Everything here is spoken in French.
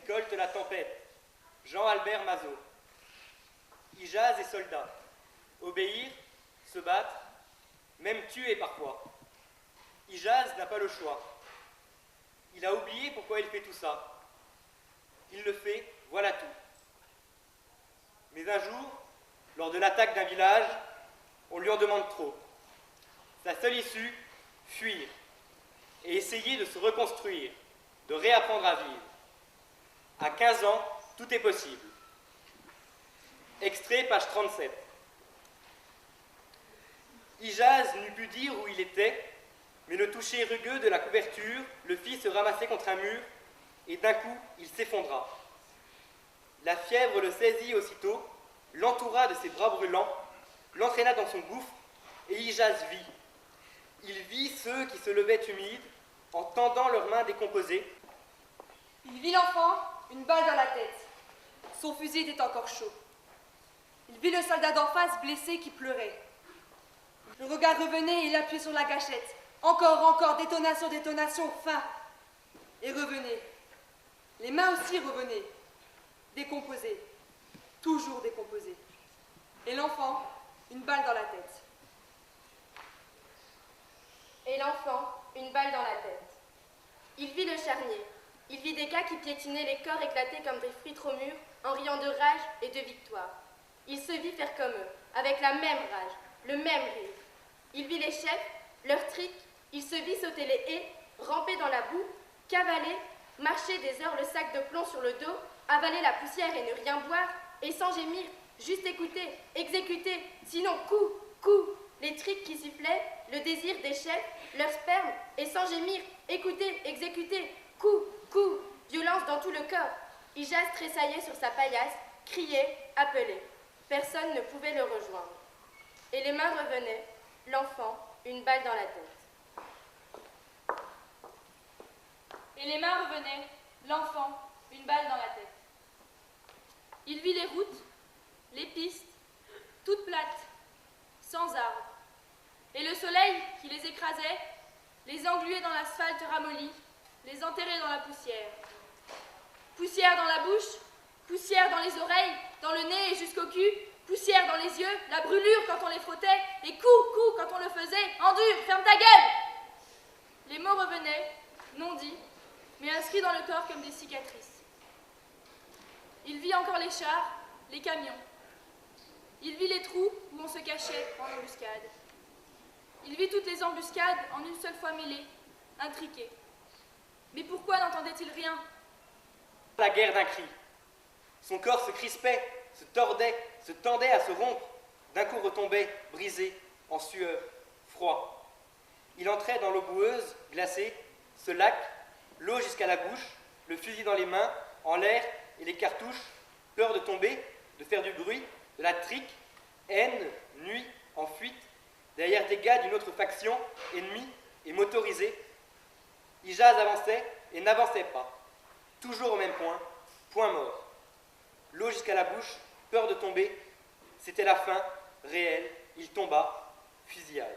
récolte la tempête. Jean-Albert Mazot. Ijaz est soldat. Obéir, se battre, même tuer parfois. Ijaz n'a pas le choix. Il a oublié pourquoi il fait tout ça. Il le fait, voilà tout. Mais un jour, lors de l'attaque d'un village, on lui en demande trop. Sa seule issue, fuir et essayer de se reconstruire, de réapprendre à vivre. À 15 ans, tout est possible. Extrait, page 37. Ijaz n'eut pu dire où il était, mais le toucher rugueux de la couverture le fit se ramasser contre un mur, et d'un coup, il s'effondra. La fièvre le saisit aussitôt, l'entoura de ses bras brûlants, l'entraîna dans son gouffre, et Ijaz vit. Il vit ceux qui se levaient humides, en tendant leurs mains décomposées. Il vit l'enfant, une balle dans la tête. Son fusil était encore chaud. Il vit le soldat d'en face blessé qui pleurait. Le regard revenait et il appuyait sur la gâchette. Encore, détonation, détonation, fin. Et revenait. Les mains aussi revenaient. Décomposées. Toujours décomposées. Et l'enfant, une balle dans la tête. Et l'enfant, une balle dans la tête. Il vit le charnier. Il vit des gars qui piétinaient les corps éclatés comme des fruits trop mûrs, en riant de rage et de victoire. Il se vit faire comme eux, avec la même rage, le même rire. Il vit les chefs, leurs tricks, il se vit sauter les haies, ramper dans la boue, cavaler, marcher des heures le sac de plomb sur le dos, avaler la poussière et ne rien boire, et sans gémir, juste écouter, exécuter, sinon coup, les tricks qui sifflaient, le désir des chefs, leur sperme, et sans gémir, écouter, exécuter, coup, violence dans tout le corps. Ijaz tressaillait sur sa paillasse, criait, appelait. Personne ne pouvait le rejoindre. Et les mains revenaient, l'enfant, une balle dans la tête. Et les mains revenaient, l'enfant, une balle dans la tête. Il vit les routes, les pistes, toutes plates, sans arbres. Et le soleil qui les écrasait, les engluait dans l'asphalte ramolli, les enterrait dans la poussière. Poussière dans la bouche, poussière dans les oreilles, dans le nez et jusqu'au cul, poussière dans les yeux, la brûlure quand on les frottait, et coup quand on le faisait, endure, ferme ta gueule! Les mots revenaient, non dits, mais inscrits dans le corps comme des cicatrices. Il vit encore les chars, les camions. Il vit les trous où on se cachait en embuscade. Il vit toutes les embuscades en une seule fois mêlées, intriquées. Mais pourquoi n'entendait-il rien? La guerre d'un cri. Son corps se crispait, se tordait, se tendait à se rompre. D'un coup retombait, brisé, en sueur, froid. Il entrait dans l'eau boueuse, glacée, ce lac, l'eau jusqu'à la bouche, le fusil dans les mains, en l'air et les cartouches, peur de tomber, de faire du bruit, de la trique, haine, nuit, en fuite, derrière des gars d'une autre faction, ennemie et motorisée. Ijaz avançait et n'avançait pas. Toujours au même point, point mort. L'eau jusqu'à la bouche, peur de tomber, c'était la fin, réelle, il tomba, fusillade.